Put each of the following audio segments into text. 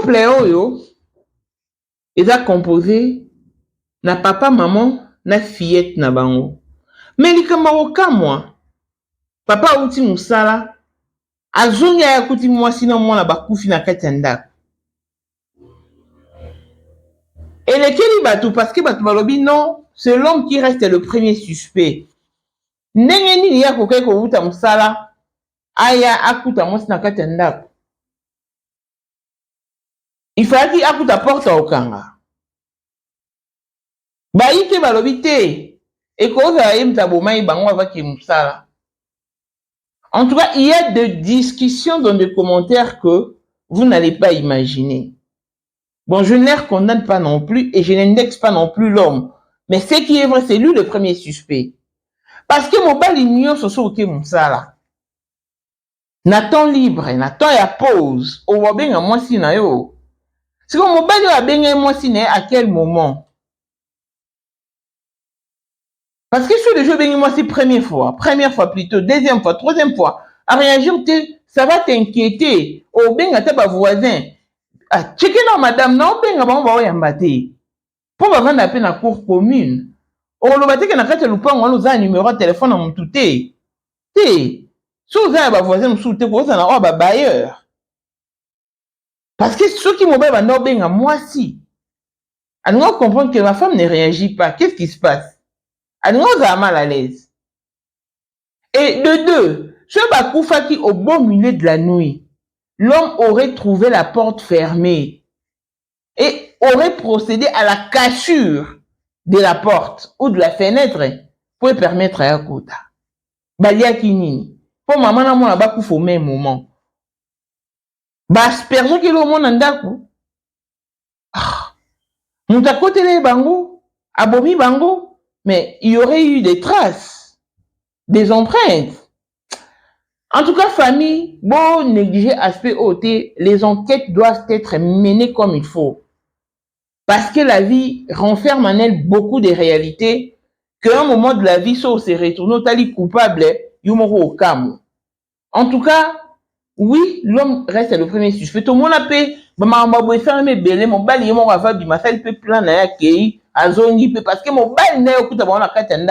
couple oyo est composé na papa, maman, na fillette na bango. Mais likambo moi, papa outi musala, azongi ya kuti mwasi na mwana bakufi na kati ya ndako. Et lesquels batou parce que batou balobi non, c'est l'homme qui reste le premier suspect. Ndenge nini ya kokai ko uta musala aya akuta mwasi na kati ya ndako. Il fallait qu'il akuta porte au kanga. Baïke balobi te et koza yemta bomai bango avaki musala. En tout cas, il y a des discussions dans des commentaires que vous n'allez pas imaginer. Bon, je ne les condamne pas non plus et je n'indexe pas non plus l'homme. Mais ce qui est vrai, c'est lui le premier suspect. Parce que mon bal ignon se soit ok musala. Nathan libre, Nathan ya pause. Au wabeng à moi si na yo. C'est comme mon bal yo a beng moi si na à quel moment? Parce que sur le jeu beng moi si première fois plutôt, deuxième fois, troisième fois, à réagir, ça va t'inquiéter. Au beng à ta voisin. Ah, checker non madame, non beng à bon ba yambate. Pour va vendre à peine à cour commune. Au le bate que na kate lupa on nous a un numéro de téléphone à mon touté. Té. Sous un ba voisin sous te ko ça na ba bailleur. Parce que ceux qui m'ont ba no beng à moi si. À nous comprendre que ma femme ne réagit pas. Qu'est-ce qui se passe? À nous a mal à l'aise. Et de deux, ce bakoufa qui au beau milieu de la nuit, l'homme aurait trouvé la porte fermée et aurait procédé à la cassure de la porte ou de la fenêtre pour permettre à Yakota. Balia Kinini. Pour maman na mona bakoufa au même moment. Bas perso qui le monde andaku. Ah. Mouta côté les bango, abomi bango. Mais il y aurait eu des traces, des empreintes. En tout cas, famille, bon négliger aspect OT, les enquêtes doivent être menées comme il faut. Parce que la vie renferme en elle beaucoup de réalités, qu'à un moment de la vie, ça se retourne, tali coupable, yumoro au camo. En tout cas, oui, l'homme reste le premier suspect. Tout le monde a payé, maman va faire mes belles, mon bal, il m'a fait du massal, peut plan à l'accueil. Parce que mon bal n'est au coup d'avoir la carte en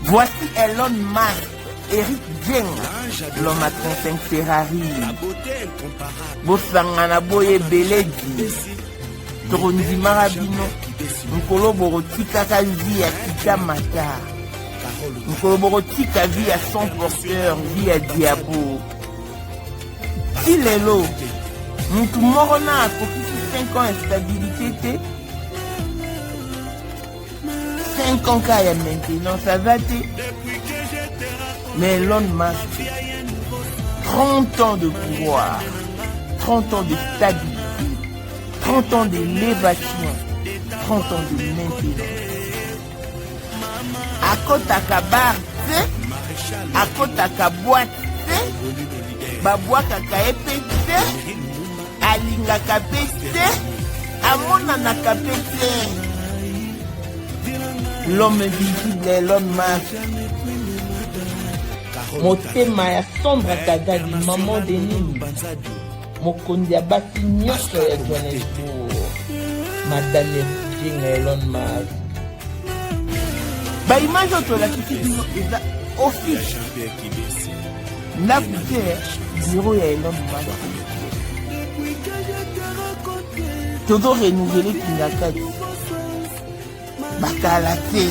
voici Elon Musk, Eric Djenga, l'homme à 35 Ferrari, Bossangana Boye Beledi, Torondi Marabino, Nkolo Borotika Kazi à Kika Mata, Nkolo Borotika vie à son porteur, vie à Diabo. Il est l'eau, Moutou Morona a coupé 5 ans d'instabilité. 5 ans qu'il y a maintenant, ça va te. Mais Elon Musk, 30 ans de pouvoir, 30 ans de stabilité, 30 ans d'élévation, 30 ans de maintenance. À côté à Kabar, à côté à Kaboite, Baboua Kakaepete, Alinga Kapete, Amona Nakapete. L'homme visible, Elon Musk. Motema ya Sandra Kadali, maman de Nini. Mokondi ya basi nyonso ya Johannesburg. Madame Jenga Elon Musk. Ba image oto la kiti bino eza office. Na bute bureau ya Elon Musk. Todo renouveler Kingakati. Bakalate.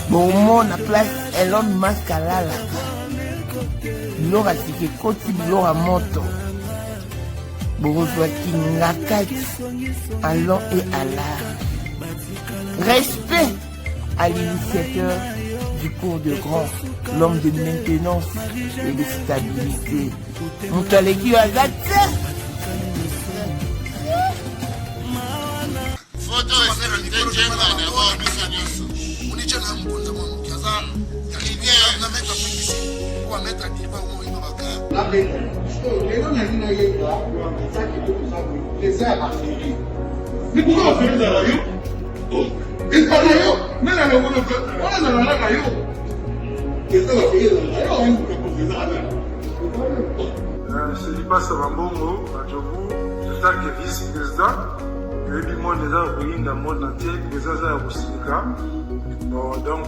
Bon, mon a place Elon Musk à la Lora tike koti lora moto. Borozwa Kingakati. Allons et à l'art. Respect à l'initiateur du cours de grand, l'homme de maintenance et de stabilité. Moutaleki Azate. Photo est c'est pas ça Bambongo, Adjobu, c'est ça qui est vice-président. Et puis moi déjà au dans le monde entier, déjà ça a Roussika. Bon donc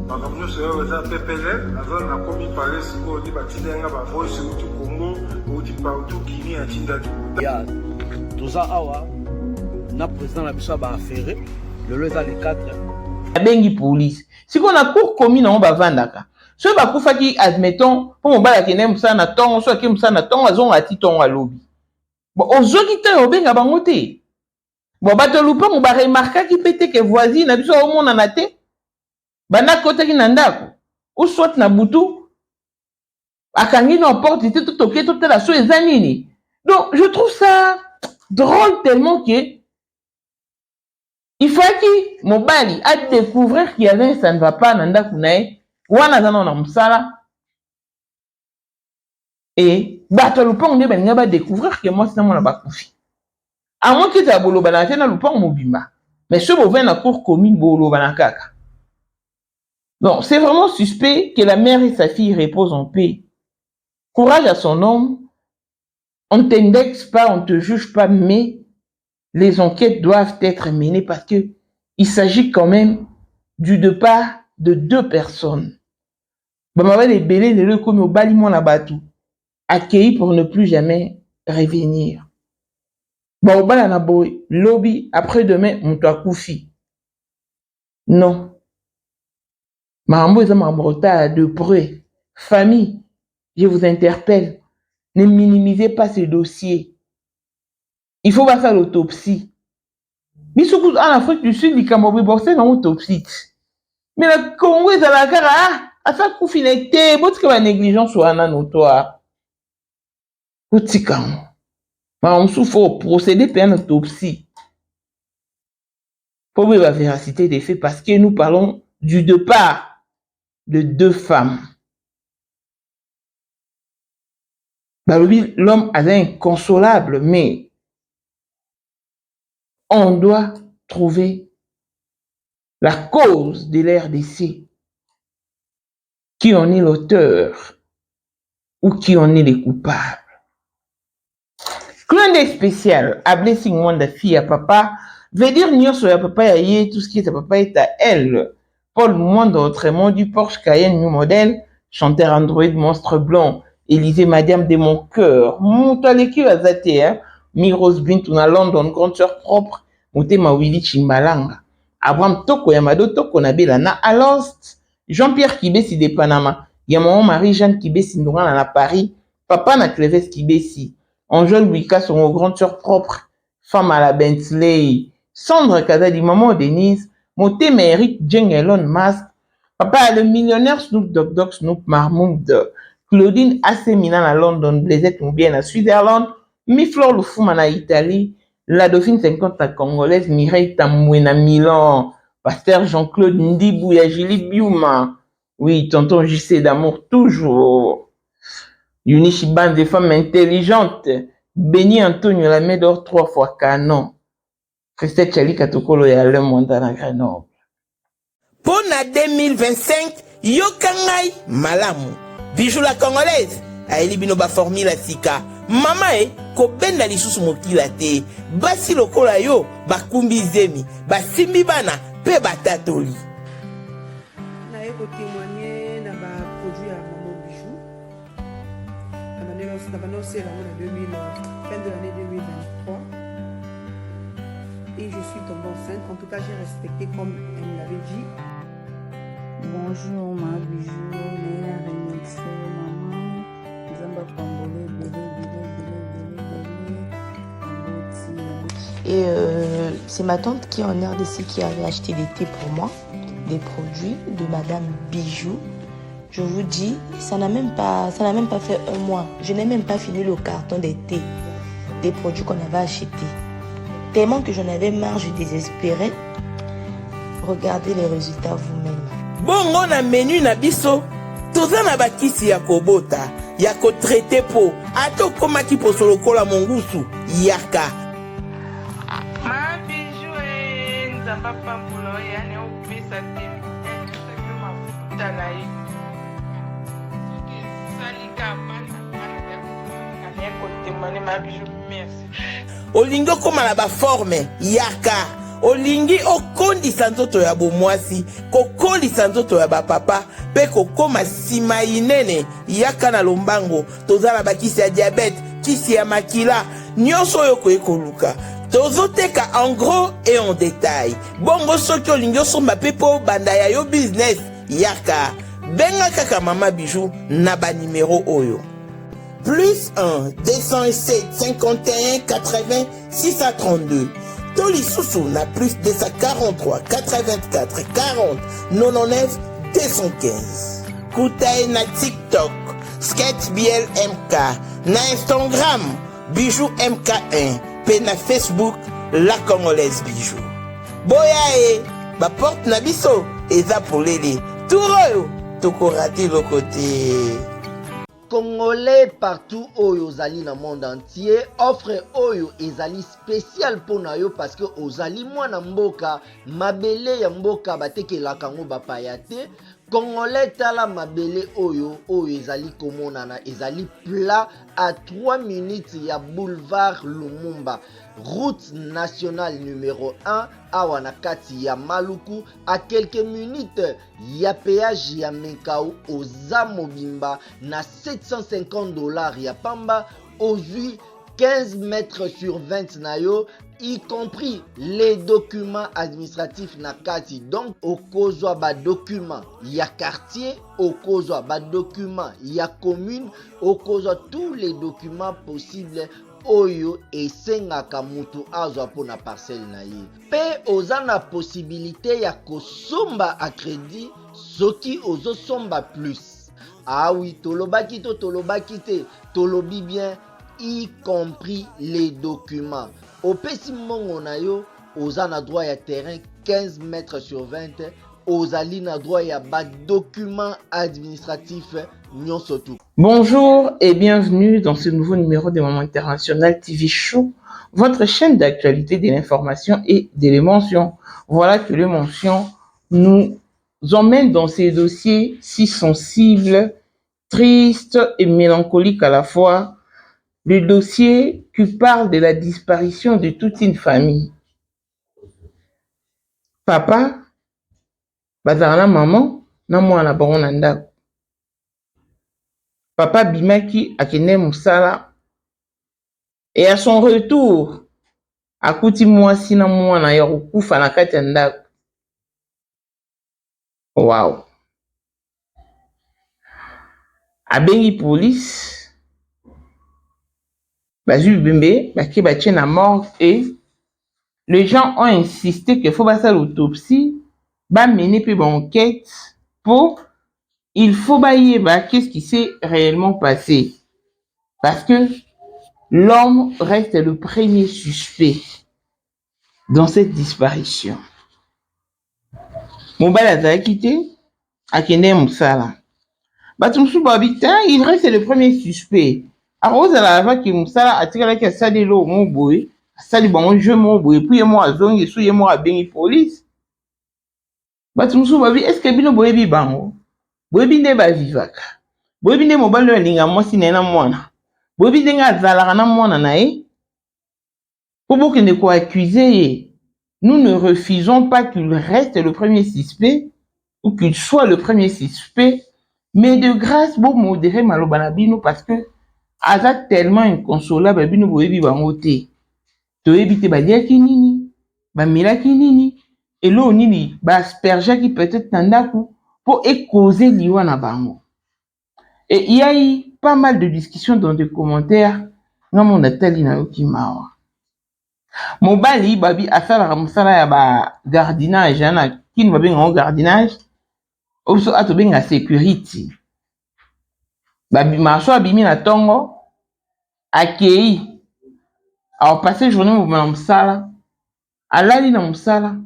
makambo nyonso oyo eza PPL, naza na komi parler sikoyo odi batindenga bavoice outi Congo, outi partout Guinée atinda tout. Ya toza awa na président na biso baaffaire lelo eza le 4 abengi police sikoyo na cour commune yango bavandaka soki bakufaki admettons mpo mobali akende mosala na ntongo soki ake mosala na ntongo azonga ti ntongo alobi bon ozwaki te obenga bango te bon bato lupango baremarkaki mpe te ke voisine na biso aomonana te banda kotaki na ndako ou soit na butu akangi na porte te totoke totala so eza nini. Donc je trouve ça drôle tellement que il faut que mobali a découvrir qu'il y avait ça ne va pas na ndako na ye wana aza na mosala et bato lupango nde balinga ba découvrir que moi sinamona bakufi à moins que ça boloba na te na lupango mobimba mais ce bovin na cour commune boloba na kaka. Donc c'est vraiment suspect que la mère et sa fille reposent en paix. Courage à son homme. On ne t'indexe pas, on ne te juge pas, mais les enquêtes doivent être menées parce que il s'agit quand même du départ de 2 personnes. Bamaba les belés les comme au balimon la batou, accueillis pour ne plus jamais revenir. Bon, au bala na boy, lobby, après-demain, on t'a koufi. Non. Marambo est un retard de près. Famille, je vous interpelle. Ne minimisez pas ce dossier. Il faut pas faire l'autopsie. Mais surtout en Afrique du Sud, les Camerounais, c'est une autopsie. Mais le Congo est à la cara, à ça qu'on finit, parce que la négligence soit un notoire. Outikam. On souffre au procédé pour une autopsie. Pour la véracité des faits, parce que nous parlons du départ de 2 femmes. L'homme est inconsolable, mais on doit trouver la cause de leur décès. Qui en est l'auteur ou qui en est les coupables. Clin d'œil spécial à Blessing Wanda fille à papa veut dire nyonso ya papa ya ye, tout ce qui est à papa est à elle. Paul Mwanda autrement du Porsche Cayenne new modèle, chanteur Android monstre blanc. Élisée Madiam de mon cœur, Moutaleki Azate, hein, Miros Bintuna London, grande sœur propre, Moutema Willy Chimbalanga, Abraham Toko Yamado Toko Nabelana à Lost, Jean-Pierre Kibesi de Panama, Yamon Marie-Jeanne Kibesi Nourana à Paris, Papa na Cleves Kibesi, Angèle Wika son grande sœur propre, femme à la Bentley, Sandra Kazadi, maman Denise, Motema Eric Djengelon Mask, Papa le millionnaire Snoop Dogg Snoop Marmoud, Claudine Assemina à London, Blaisette Moubien à Switzerland, Miflor Lufuma à Italie, la Dauphine 50 à Congolaise, Mireille Tamouena Milan, Pasteur Jean-Claude Ndibou Yajili Biuma, oui, tonton JC d'amour toujours, Unichi Band des femmes intelligentes, Béni Antonio la Médor 3 fois canon, Christelle Chali Katokolo et Alain Montana Grenoble. Pour la 2025, Yokangai Malamu. Bijou la congolaise, aeli bino ba formule sika. Mama ko benda lisusu mokila te. Basi lokola yo bakumbi zemi, basimbi bana pe batatoli. Na eko témoigner na ba produit à Maman Bijou. Na ba lancé la fin de l'année 2023. Et je suis tombée enceinte. En tout cas, j'ai respecté comme elle me l'avait dit. Bonjour ma bijou, meilleure remercier maman, Zamba Pambole, Et c'est ma tante qui est en RDC qui avait acheté des thés pour moi, des produits de Madame Bijou. Je vous dis, ça n'a même pas fait 1 mois. Je n'ai même pas fini le carton des thés, des produits qu'on avait achetés. Tellement que j'en avais marre, je désespérais. Regardez les résultats vous-même. Bongo na menu na biso, toza na bakisi ya kobota, ya ko traité po, ato koma ki po solokola mongusu, yaka. Ma bijou nzamba pambulo yani opesa te, nzamba mafuta na ye. Salika bana bana rien témoigner ma bijou. Merci. Olingi okoma na baforme yaka olingi okondisa nzoto ya bomwasi kokolisa nzoto ya bapapa mpe kokoma nsima inene yaka na lombango tozala bakisi ya diabete kisi ya makila nyonso oyo koye koluka tozoteka en gros et en détail bongo soki olingi osomba mpe mpo banda ya yo business yaka benga kaka mama bijou na banimero oyo plus 1 207 51 80 632 Toli Soussou na plus 243 84 40 99 215 Koutaï na TikTok Sketch Biel MK na Instagram Bijou MK1 pe na Facebook La Congolaise Bijou Boya ba porte na biso eza polele Touroyo tokorati le côté Congolais partout oyo ozali na monde entier offre oyo ezali spécial pona yo parce que ozali mwana mboka mabele ya mboka batekelaka ngo bapaya te Congolais tala mabele oyo ezali komonana ezali plat à 3 minutes ya boulevard Lumumba route nationale numéro 1 awa na kati ya Maluku à quelques minutes ya péage ya Menkau oza mobimba na $750 ya pamba ozui 15 mètres sur 20 na yo y compris les documents administratifs na kati donc okozwa ba documents ya quartier okozwa ba documents ya commune okozwa tous les documents possibles oyo esengaka mutu azwa po na parcelle na ye pe oza na possibilité ya kosomba a crédit soki ozosomba plus ah oui tolobaki to tolobaki te tolobi bien y compris les documents opesi mbongo na yo oza na droit ya terrain 15 mètres sur 20 ozali na droit ya ba documents administratifs nyonso tu. Bonjour et bienvenue dans ce nouveau numéro de Maman International TV Show, votre chaîne d'actualité de l'information et de l'émotion. Voilà que l'émotion nous emmène dans ces dossiers si sensibles, tristes et mélancoliques à la fois. Le dossier qui parle de la disparition de toute une famille. Papa, bazana maman, na mwana bango na ndako. Papa bimaki akende musala. Et à son retour, akuti mwasi na mwana ya kukufa na kati ya ndako. Wow. Abengi police. Bazu bimbe, baki batie na morgue et les gens ont insisté qu'il faut passer l'autopsie, mener puis enquête pour il faut qu'est-ce qui s'est réellement passé. Parce que l'homme reste le premier suspect dans cette disparition. Mobile a quitté, a kende musala. Batumsu babita, il reste le premier suspect. Arose à la vague qui musala a tiré la sali lo mon boy, sali bon jeu mon boy, puis moi zong et souye moi à bengi police. Batumsu babi, est-ce que bino boy bi bango? Boy bi ne ba vivaka. Boy bi ne mobile le linga moi si nena mwana. Boy bi denga zala na mwana na e. Pour beaucoup ne quoi accuser, nous ne refusons pas qu'il reste le premier suspect ou qu'il soit le premier suspect, mais de grâce bon modéré malobanabino parce que aza tellement inconsolable bino boyebi bango te toyebi te baliaki nini bamilaki nini elo nini baspergeaki peut-être na ndako po causer liwa na bango. Et il y a eu pas mal de discussions dans des commentaires na mon atali na yokimawa mobali babi asala musala ya ba gardinage na kin babi ngo gardinage oso ato benga security babi marcho abimi na tongo akei a passé journée na musala alali na musala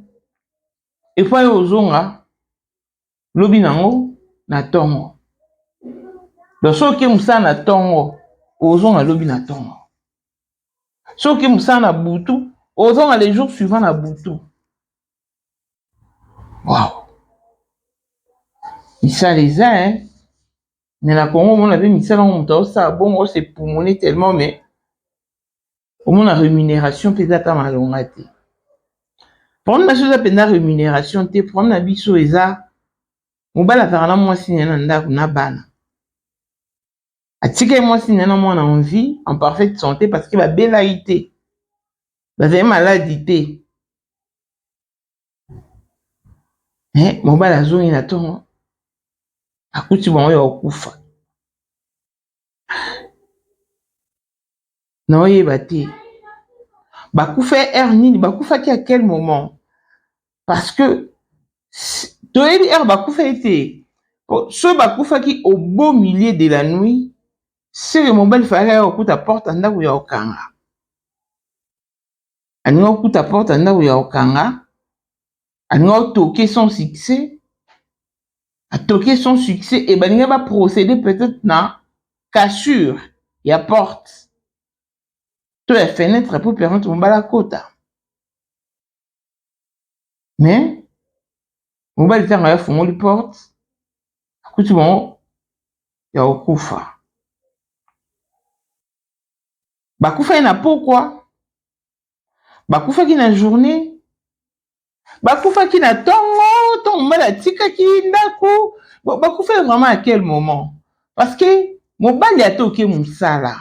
et puis ozonga lobi nango na tongo donc soki musala na tongo ozonga lobi na tongo soki musala na butu ozonga les jours suivants na butu. Wow. Ça les a, hein. Mais la Congo, on avait mis ça dans mon ça. Bon, c'est pour monnaie tellement, mais au moins la rémunération, peut-être à ma longue. Prendre la chose à peine la rémunération, te prendre la biso et ça. Mon bal a fait un mois si n'a n'a ban. Attiquer moi si n'a moi en vie, en parfaite santé, parce qu'il va bélaïté. Vous avez maladité. Mon bal a zone, il attend. À coup, tu vas au koufa. Non, il est battu. Bakoufa Ernini, Bakoufa qui à quel moment? Parce que, Toebi Er Bakoufa était, ce Bakoufa qui au beau milieu de la nuit, c'est le mobile fallait au coup ta porte en là où il y a au kanga. En au coup ta porte en là où il y a au kanga. En au toqué son succès. À toquer son succès, et ben il va procéder peut-être na cassure, il y a porte. Toi, la fenêtre pour permettre mon balakota. Mais, mon bal temps à fond les portes. Écoute, bon, il y a au koufa. Bakoufa il n'a pourquoi? Bakoufa qui n'a journée. Bakoufa qui n'a ton malatika qui n'a coup. Bakoufa vraiment à quel moment? Parce que mon bal y a toqué mon sala.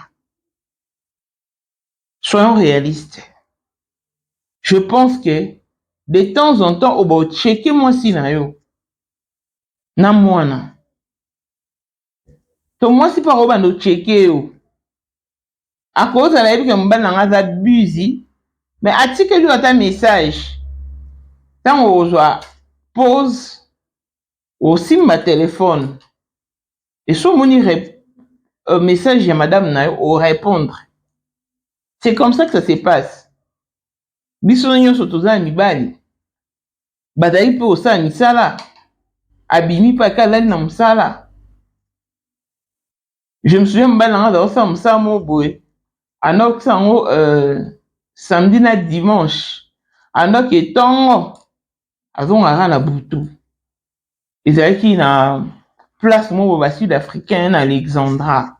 Soyons réalistes. Je pense que de temps en temps, on va checker moi si na yo. Na mwana. To moi si par oba no checker yo. À cause de la vie que mon bal n'a busy. Mais article lui a un message. Tant on reçoit pause aussi ma téléphone. Et sur mon message à madame na au répondre. C'est comme ça que ça se passe. Bisonyo sotoza mibali. Badai pe osa misala. Abimi pa kala na musala. Je me souviens mbala nga osa musala mo boy. Anok sango samedi na dimanche. Anok etongo azonga na butu. Ezalaki na place mo ba sud-africain na Alexandra.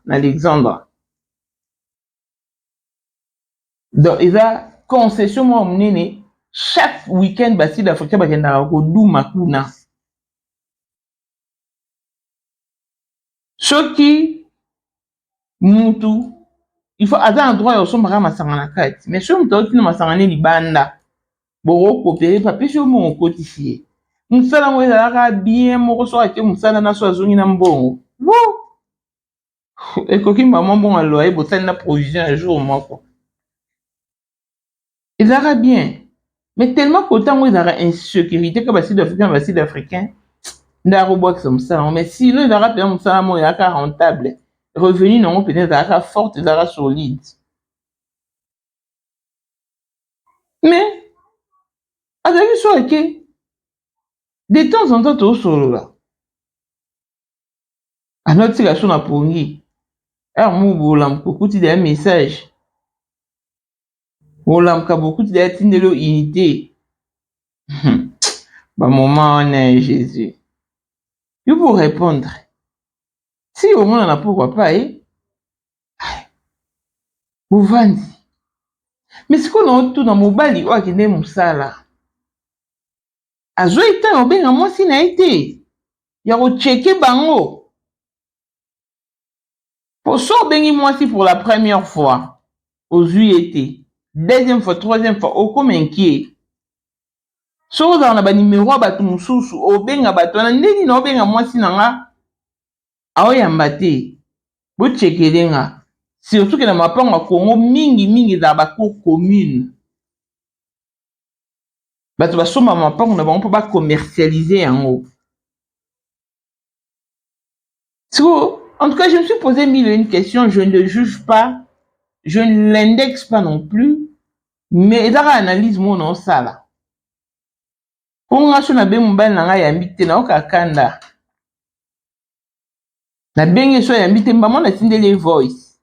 Donc eza concession mo mnene chaque week-end ba sud-africain ba kenda ko duma kuna. Soki mutu il faut avoir un droit au sommet masangana kati mais si on te dit masangane libanda boro coopérer papier sur mon cotifié musala mo ezalaka bien moko so ake musala na so azongi na mbongo wo ekoki maman bon aloyer botali na provision un jour moko ezalaka bien mais tellement qu'autant ezalaka insécurité que ba sud-africain ndaro box musala mais si le ezalaka pe musala mo ezalaka rentable revenu non peut-être ezalaka forte ezalaka solide mais azalaki so ake de temps en temps to solola anoti la so na pongi mo bolam kokuti de message bolam ka bokuti de tindelo unité ba moment on est Jésus il faut répondre si au moins on a pourquoi pas vous vandi mais ce qu'on a tout dans mobile ou akende musala azo ita obenga mwasi na été ya ko checker bango pour so bengi mwasi pour la première fois aux UET deuxième fois troisième fois au comme inquiet so dans na ba numéro ba mususu obenga bato na ndeni na obenga mwasi na nga aoyamba te bo chekelenga surtout que na mapango ya Congo mingi za ba cour commune bato basomba mapango na bango mpo ba commercialiser yango. So, en tout cas, je me suis posé mille et une questions, je ne le juge pas, je ne l'indexe pas non plus, mais ezaka analyse mo non sala. Ponga so na be mobile na nga yambi te na okakanda. Na benge so yambi te mbamo na tindele voice.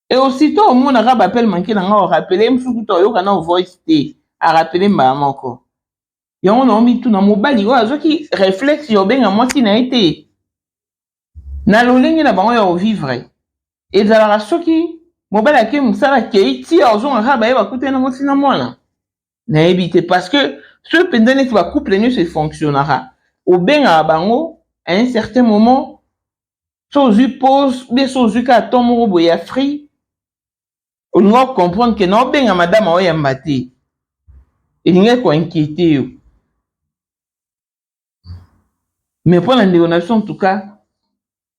Et aussitôt au monde arabe appelle manqué na nga o rappeler mfuku to yoka na voice te a rappeler mbama moko. Yango na omi tu na mobile o azoki réflexe yo benga mwasi na été. na lolenge na bango ya vivre ezalaka soki mobali ake mosala kei ti azongaka bayeba kutana mwasi na mwana nayebi te parce que so mpenza neti bacouple nyonso efonctionnaka obengaka bango à un certain moment so ozwi pause bie so ozwi kaka ton moko boye ya free olinga comprendre ke na obenga madame aoyamba te elingi koinquiété yo mais mpo na ndeko na biso en tout cas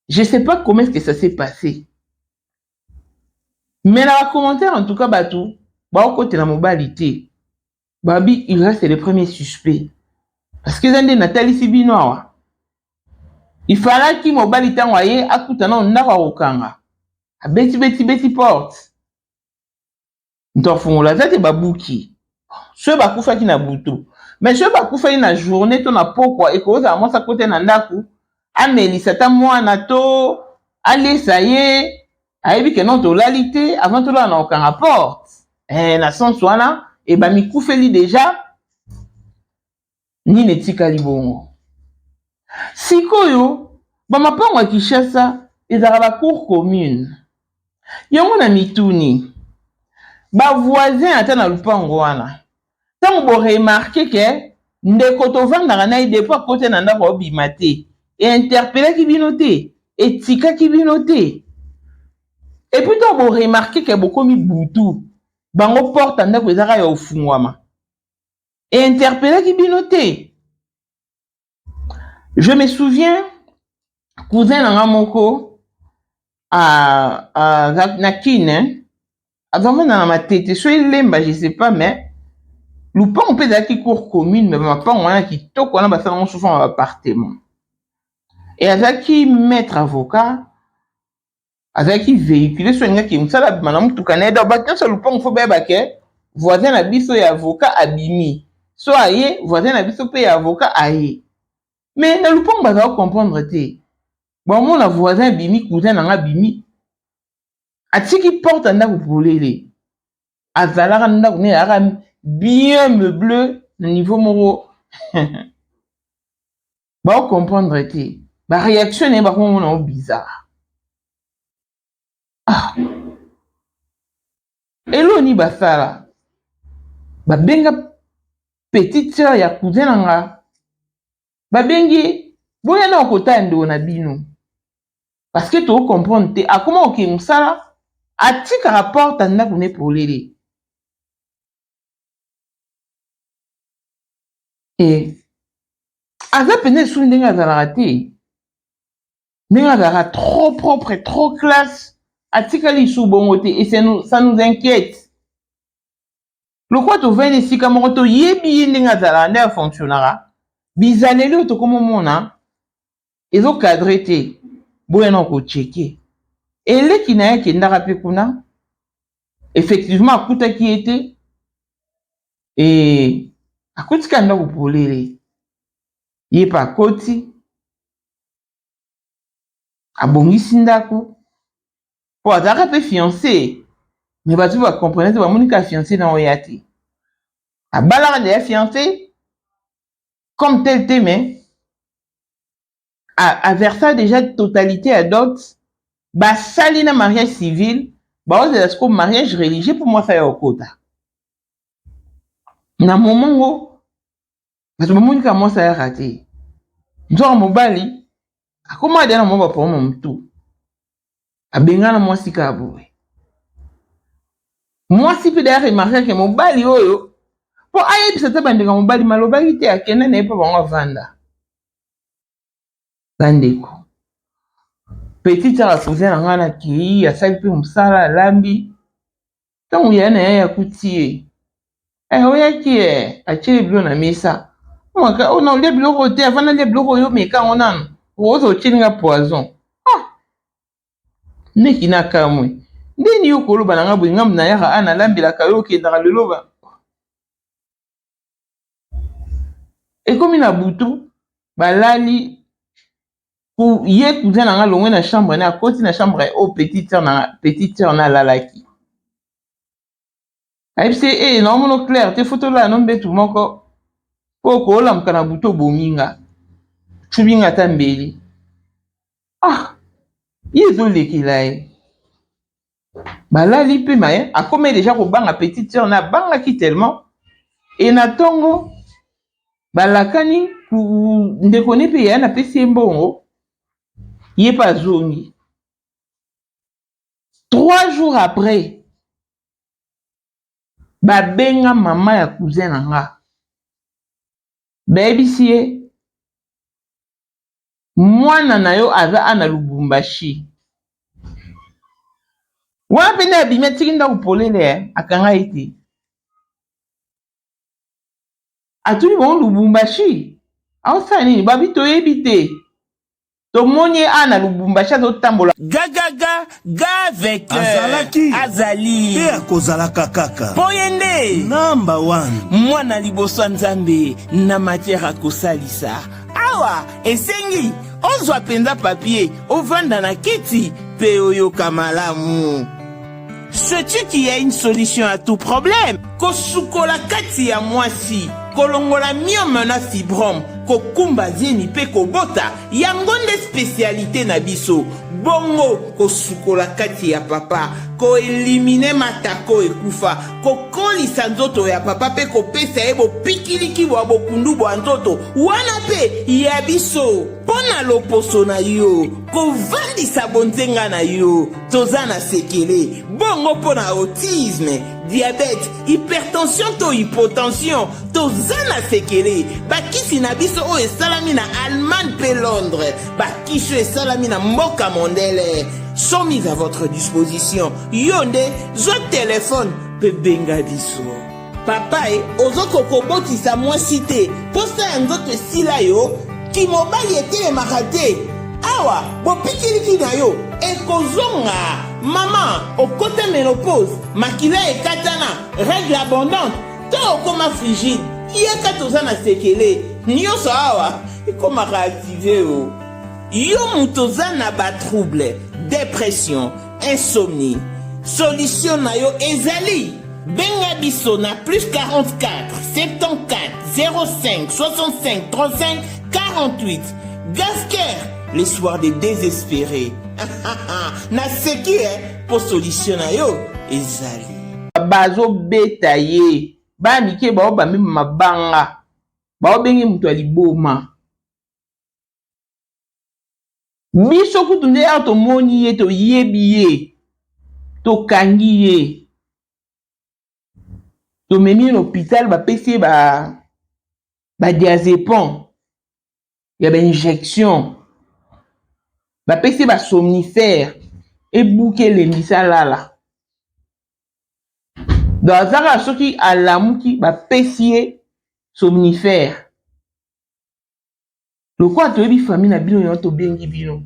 je sais pas comment est-ce que ça s'est passé mais na bacommentaire en tout cas bato baokotela mobali te babi il reste le premier suspect parce que eza nde natalisi bino awa ifalaki mobali ntango aye akutana ndako akokanga abeti porte nto afungola aza te babuki so bakufaki na butu mais so bakufaki na journée to na pokwa ekozala mwasi akote na ndako amelisa ta mwana to alesa ye ayebi ke non tolali te avant tolala na kokanga porte na sens wana ebamikufeli deja nini etikali bongo sikoyo bamapango ya Kinshasa ezalaka bacour commune yango na mituni bavoisin ata na lupango wana ntango boremarke ke ndeko tovandaka na ye depo akote na ndako obima te einterpelaki bino te etikaki bino te epuis ntango boremarke ke bokomi butu bango porte ndako ezaka ya ofungwama einterpelaki bino te. Je me souviens cousin nanga moko na kine azamona na matete so elemba je sais pas mais lupango mpe ezalaki cour commune mais bamapango wana kitoko wana basalango souvent na baappartement e azalaki maître avocat azalaki véhicule so alingaki mosala abima na motuka na ye donc bato nyonso lupango fo bayeba ke voisin na biso ya avocat abimi so aye voisin na biso mpe ya avocat aye mais na lupango bazala comprendre te bomona voisin bimi cousin nanga bimi atiki porte ndako polele azalaka ndako ne ezalaka bien meublé na niveau moko baocomprendre te baréaction na ye bakomona o bizarre eloni basala babenga petite sœur ya cousin nanga babengi boya na okota ndeko na bino parce que to comprendre te akoma oke mosala atikaka porte ndako ne polele e aza pene esuli ndenge azalaka te ndenge azalaka trop propre trop classe atikali lisu bongo te et ça nous inquiète lokwa tovandi esika moko toyebi ye ndenge azalaka nde afonctionnaka bizaleli oyo tokomomona ezokadre te boya na kocheke eleki na ye akendaka mpe kuna effectivement akutaki ye te e akotika ndako polele ye mpe akoti abongisi ndako po azalaka mpe fiancé mais bato mpe bakomprene te bamoni ka fiancé na oya te abalaka deya fiancé comme tel te mais aversa déjà totalité ya dot basali na mariage civil baozela siko mariage religieux pour mwasi ya okota na momongo bato bamoni ka mwasi ayaka te nzoka mobali akoma deya na mwa bapoma motu abengana mwasi ka boye mwasi mpe deya remarkake mobali oyo mpo ayebisa te bandeko mobali malobaki te akende na ye mpo bango avanda bandeko petite ala cousin na ngai na kei asali mpe mosala alambi ntango ya na ye yakuti ye oyaki atie biloko na mesa ona olia biloko te avanda lia biloko oyo meka yango nano okoza otielinga poison neki na kamwe ndeni yo koloba na nga boye ngambu na yaka ana alambelaka yo okendaka leloba ekomi na butu balali ye cousin na nga longwe na chambre na akoti na chambre o petite sœur na alalaki ayebisi naomona clair te fotola no mbetu moko po koolamuka na butu obominga tubinga ata mbeli ezolekela ye balali mpe maye akomi deja kobanga petite sœur na bangaki tellement e na ntongo balakani ndeko ne mpe yaya napesi ye mbongo ye mpe azongi 3 jours après babenga mama ya cousin na nga bayebisi ye mwana na yo aza ana Lubumbashi wana mpe nde abimi atiki ndako polele akanga ye te atuli bango Lubumbashi aosala nini babi toyebi te tomoni ye ana Lubumbashi azotambola gagaga ga avec Azalaki. azali Te akozalaka kaka. mpo ye nde Number 1. mwana liboso ya nzambe na matière akosalisa awa esengi ozwa mpenza papie ovanda na kiti mpe oyoka malamu. Sais-tu qu'il y a une solution à tout problème? Kosukola kati ya mwasi, kolongola myome na fibrome, kokumba zeni pe kobota, yango nde spécialité na biso. Bongo kosukola kati ya papa, ko elimine matako ekufa, kokolisa nzoto ya papa pe kopesa ye bopikiliki bwa bokundu bwa nzoto, wana pe ya biso. Pona loposo na yo, kovandisa bonzenga na yo, toza na sekele, bongo pona autisme, diabète, hypertension to hypotension, toza na sekele, bakisi na biso o esalami na Allemagne pe Londres, bakisi esalami na mboka mondele, sont mis à votre disposition. Yonde, zo téléphone, pe benga biso. Papa ozoko kobotisa mwasi te, posa ya nzoto esila yo, ki mobali etelemaka te awa bopikiliki na yo ekozonga mama okota ménopause makila ekatana règle abondante to okoma frigide yeka toza na sekele nyonso awa ekomaka active o yo moto oza na batrouble dépression insomnie solution na yo ezali benga biso na plus 44 74 05 65 35 48. Gasker, les soirs des désespérés. Na seki pour solutionner yo ezali. Bazo beta ye. Ba mike ba oba mimi mabanga. Ba obengi mutu aliboma. Biso kutunde ato moni ye to yebi ye. To kangi ye. To memi l'hôpital ba pesi ba diazépam. Il y a une injection. Ba pesi ba somnifère et bouquet les misalala. Dans zara soki alamuki ba pesi somnifère. Le quoi to bi famille na bino yo to bengi bino.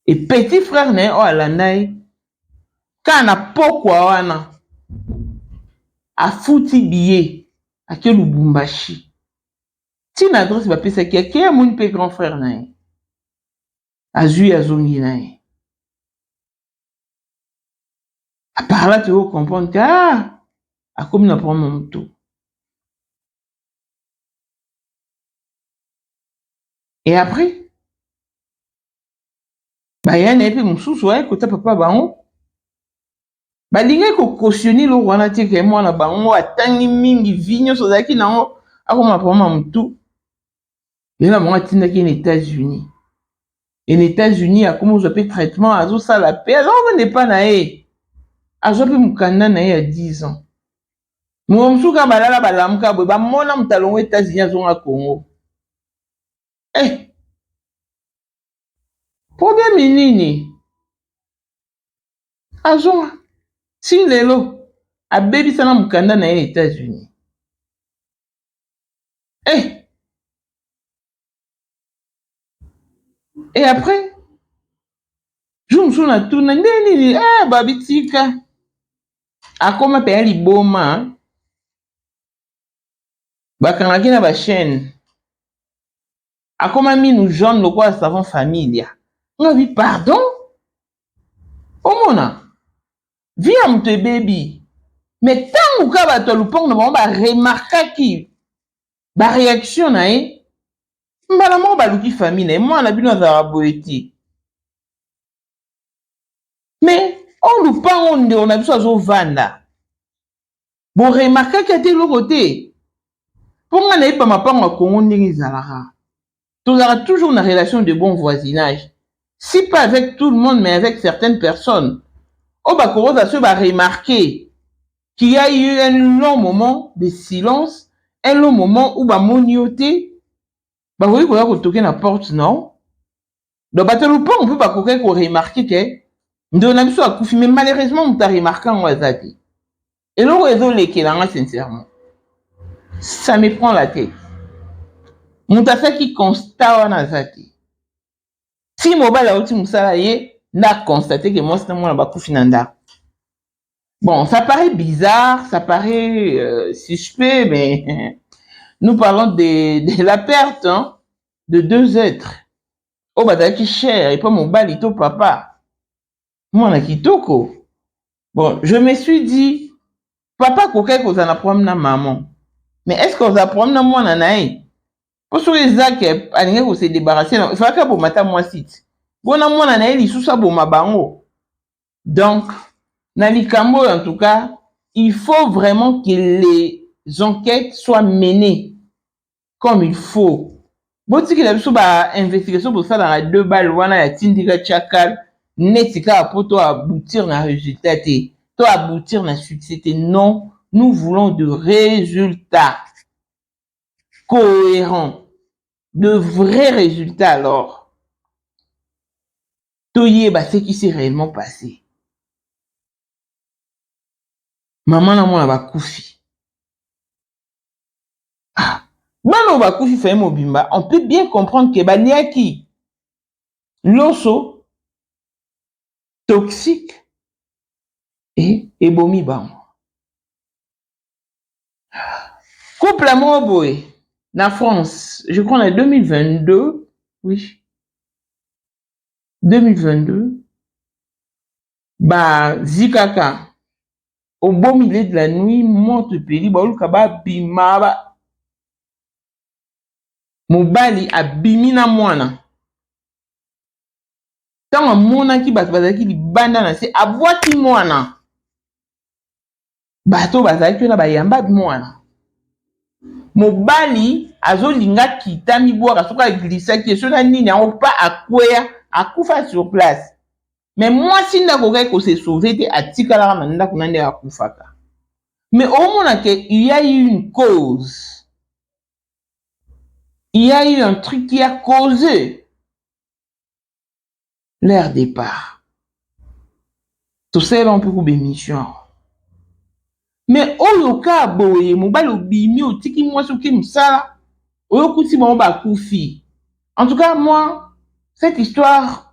Et petit frère na o alandai kana pokwa wana afuti biye ake Lubumbashi. Si na adresse bapesa qui a mon pe grand frère na azui azongi na à part là tu vas comprendre que a comme na prendre mon tout et après ba yana epi mususu wa kota papa bango balinga ko cautionner lo wana te ke mwana bango atangi mingi vinyo sozaki nango akoma prendre mon tout. Il y a un qui aux États-Unis. Et les États-Unis, a comment je fais traitement, à ça la paix. Alors, on n'est pas naé. À je peux m'kanda naé à 10 ans. Moi, je suis balala balamka, bah, mon âme talon aux États-Unis, à zone à Congo. Eh! Problème nini? À zone. Si l'élo, à baby sana m'kanda naé aux États-Unis. Eh! Et après, je me suis dit, babitika. A comment payer les boma? Bakangaki na ba chaîne. A comment mis nous jeunes le quoi savon familia. On a dit pardon? Oh mona. Viens mon te baby. Mais tant ou ka ba to lupong no ba remarquer qui ba réaction na mbala mo baluki famille moi na bino za boeti Mais on nous parle de on a besoin de vanda. Bon, remarquez qu'il y a des côté. Pour moi, n'est pas ma part en Congo ni Zalara. Tu auras toujours une relation de bon voisinage. Si pas avec tout le monde, mais avec certaines personnes. On va remarquer qu'il y a eu un long moment de silence, un long moment où va monioter. Bah oui, vous avez toqué la porte, non? Donc, bah, on peut pas remarquer que nous avons besoin de mais malheureusement, on t'a remarqué en Wazati. Et le réseau, sincèrement, ça me prend la tête. Mon t'a qui constate en Azati. Si mobile a outil moussalaye, n'a constaté que moi, c'est moi, la finanda. Bon, ça paraît bizarre, ça paraît suspect, mais nous parlons de la perte hein, de deux êtres. Oh, bah, qui cher, et pas mon balito papa. Moi, on a kitoko. Bon, je me suis dit, papa, coquet, qu'on a problème na maman. Mais est-ce qu'on a problème na moi, nanaï? Pour ceux qui ont se débarrasser, il faut que vous matin moi site. Bon, na moi, nanaï, il sous ça, bon, ma bango. Donc, Nalikambo, en tout cas, il faut vraiment que les enquêtes soient menées comme il faut. Bon, si qu'il a besoin d'investigation pour ça dans la 2 balles, wana ya tindika chakal, netika pour toi aboutir na résultat, toi aboutir na succès. Non, nous voulons de résultats cohérents, de vrais résultats alors. Toye, bah, ce qui s'est réellement passé. Maman na moi ba koufi. Ah, bano ba koufi fait mobimba, on peut bien comprendre que baniaki l'osso toxique et ebomi bam. Couple à moi boy, na France, je crois en 2022, oui. 2022. Bah zikaka au beau milieu de la nuit, monte pays, ba ulukaba bimaba. Mobali abimina mwana. Tant mona ki bato bazaki libanda na se abwaki mwana. Bato bazaki na bayamba mwana. Mobali azolinga kitami bwaka soka glissaki soka nini on pas akwea akufa sur place. Mais moi si ndako ko se sauver te atikala na ndako na nde akufaka. Mais au moins il y a eu une cause. Il y a eu un truc qui a causé leur départ. Tout ça on peut couper mission. Mais oyo ka boye mobali obimi otiki moi soki musala oyo kuti bon ba kufi. En tout cas moi cette histoire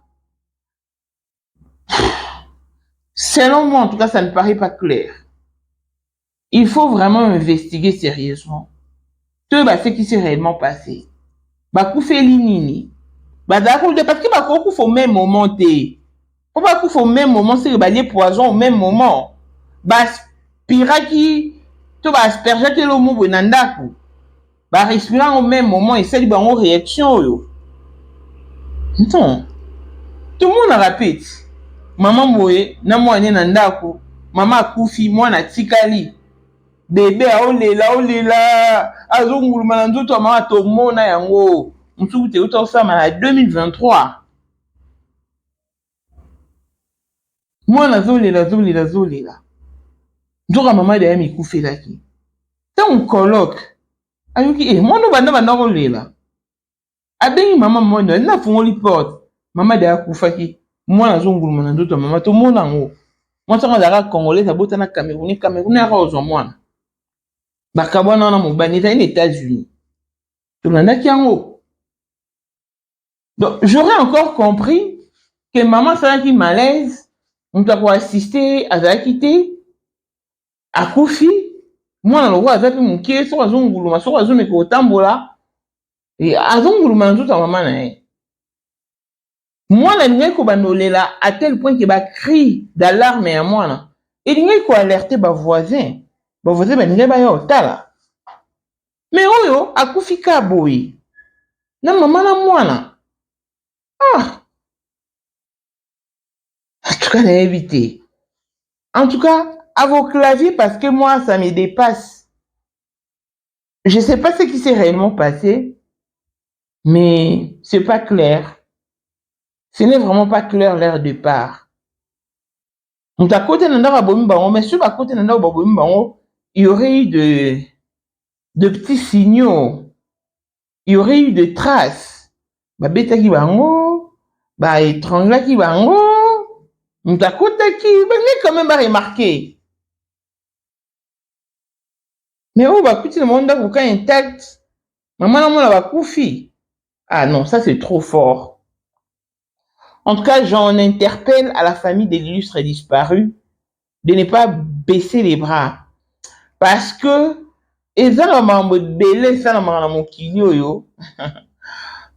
selon moi en tout cas ça ne paraît pas clair. Il faut vraiment investiguer sérieusement. Tout ce qui s'est réellement passé. Ba kufi linini. Ba d'accord parce que ba kufi au même moment té. Faut pas kufi au même moment c'est ba les poisons au même moment. Ba piraki to ba asperger ke lo mo bonandaku. Ba respirant au même moment et c'est une réaction yo. Non. Tout le monde répète. Maman moye na mwana na ndako, mama akufi mwana tikali. Bébé olela azonguluma na nzoto mama to mona yango. Musuku te uta osama na 2023. Mwana zolela. Nzoka mama de yami kufelaki. Tant colloque ayuki mwana banda olela. Abengi mama mwana na fungoli porte. Mama de akufaki. Mwana zonguluma na ndoto mama to mona ngo. Moi ça ngala congolais abota na Cameroun ya rozo mwana. Bakabwana na mobani ta États-Unis. To landaki yango. Donc j'aurais encore compris que maman ça qui malaise, on doit quoi assister à zakité akufi. Mwana lo wa zapi mukie so azonguluma so azome ko tambola. Et azonguluma ndoto mama na ye. Moi, la ligne ko banolela à tel point que ba cri d'alarme à moi là. Et ligne ko alerter ba voisin. Ba voisin ba ligne ba yo tala. Mais oyo akufika boy. Na mama na mwana. Ah. En tout cas, éviter. En tout cas, à vos claviers, parce que moi, ça me dépasse. Je ne sais pas ce qui s'est réellement passé, mais c'est pas clair. Ce n'est vraiment pas clair leur départ. Donc, à côté de Nanda, mais sur à côté de Nanda, il y aurait eu de petits signaux. Il y aurait eu des traces. Bah, bêta qui bango, bah, étrangla qui bango. Donc, à côté qui, bah, n'est quand même pas remarqué. Mais oh, bah, écoutez, le monde a aucun intact. Maman, on va koufi. Ah non, ça c'est trop fort. En tout cas, j'en interpelle à la famille de l'illustre disparu de ne pas baisser les bras. Parce que, ezala mambo belé ça na mon kinyo yo.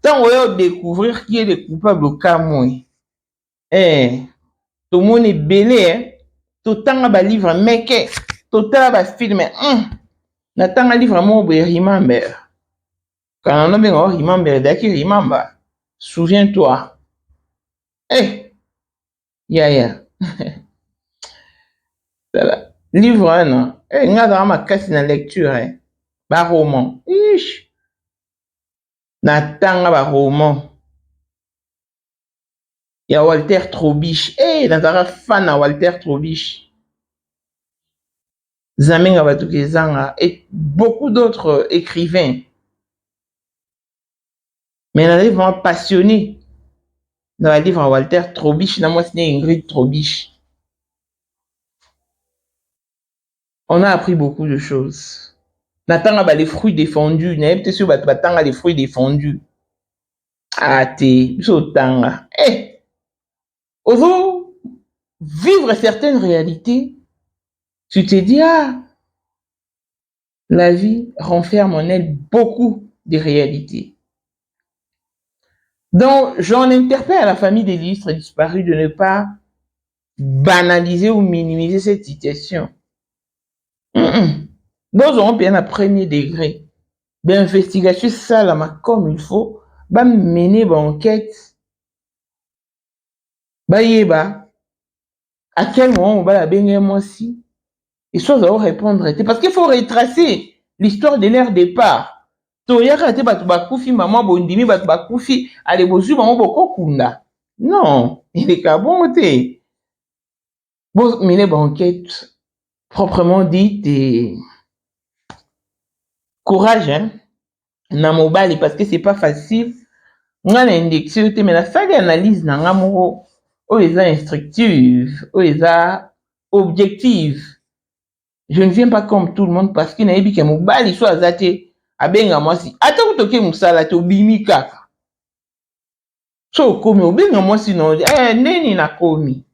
Tant on va découvrir qui est le coupable au cas moi. Tout le monde est belé, tout le temps ba livre meke, tout le temps ba film. Natanga livre mo be remember. Quand on a bien remember, daki remember. Souviens-toi. Ya. Livre 1, nga ma casse na lecture, ba roman. Natanga ba roman. Il y a Walter Trobich. Nazara fan à Walter Trobich. Zamenga Batukezanga et beaucoup d'autres écrivains. Mais on est vraiment passionné dans le livre à Walter Trobich. Moi, c'est Ingrid Trobich. On a appris beaucoup de choses. Natanga les fruits défendus. Peut-être sûr batanga les fruits défendus. Sotanga. Oso vivre certaines réalités, tu te dis, la vie renferme en elle beaucoup de réalités. Donc, j'en interpelle à la famille des illustres disparus de ne pas banaliser ou minimiser cette situation. Nous aurons bien à premier degré. D'investigation ça là comme il faut, mener une enquête. Yeba, à quel moment on va la baigner moi aussi? Et ça va répondre. Parce qu'il faut retracer l'histoire de leur départ. Toyaka te batu bakufi maman bondimi batu bakufi ale bozu maman boko kunda. Non, il est bon te. Bon, mine banquette proprement dite et courage hein. Na mobile parce que c'est pas facile. On a l'indexé mais la salle d'analyse na ngamoro o eza instructive, o eza objective. Je ne viens pas comme tout le monde parce qu'il n'a pas que mobile soit azate abenga mwasi ata kutoke musala to bimi kaka so komi obenga mwasi no neni na komi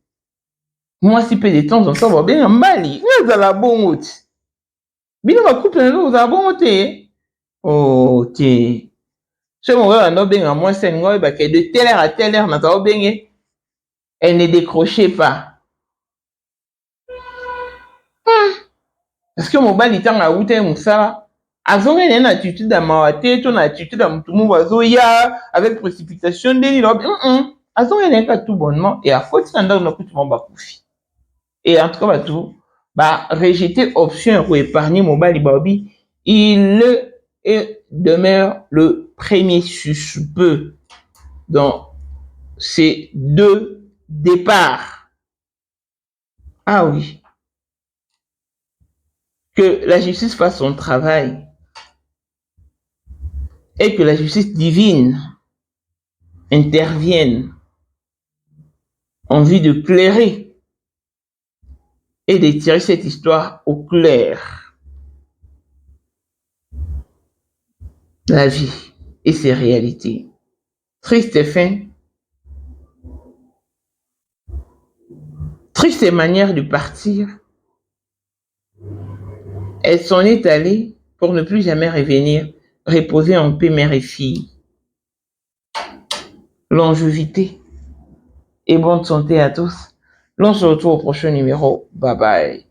mwasi pe de temps en temps obenga mbali ngazala bongo ti bino ba couple na ozala bongo te ok so mo ba no benga mwasi ngo ba ke de telle heure à telle heure na za obenge elle ne décrochait pas parce que mobali tanga ute musala azonga une attitude à mawate, ton attitude à mutumu wazoya avec précipitation deni lo azonga une pas tout bonnement et à côté tanda na kutu mamba kufi et en tout cas tout rejeter option ou épargner mobali babi il demeure le premier suspect dans ces deux départs. Ah oui, que la justice fasse son travail et que la justice divine intervienne en vue de clairer et de tirer cette histoire au clair. La vie et ses réalités. Triste fin. Triste manière de partir. Elle s'en est allée pour ne plus jamais revenir. Reposer en paix, mère et fille. Longévité et bonne santé à tous. L'on se retrouve au prochain numéro. Bye bye.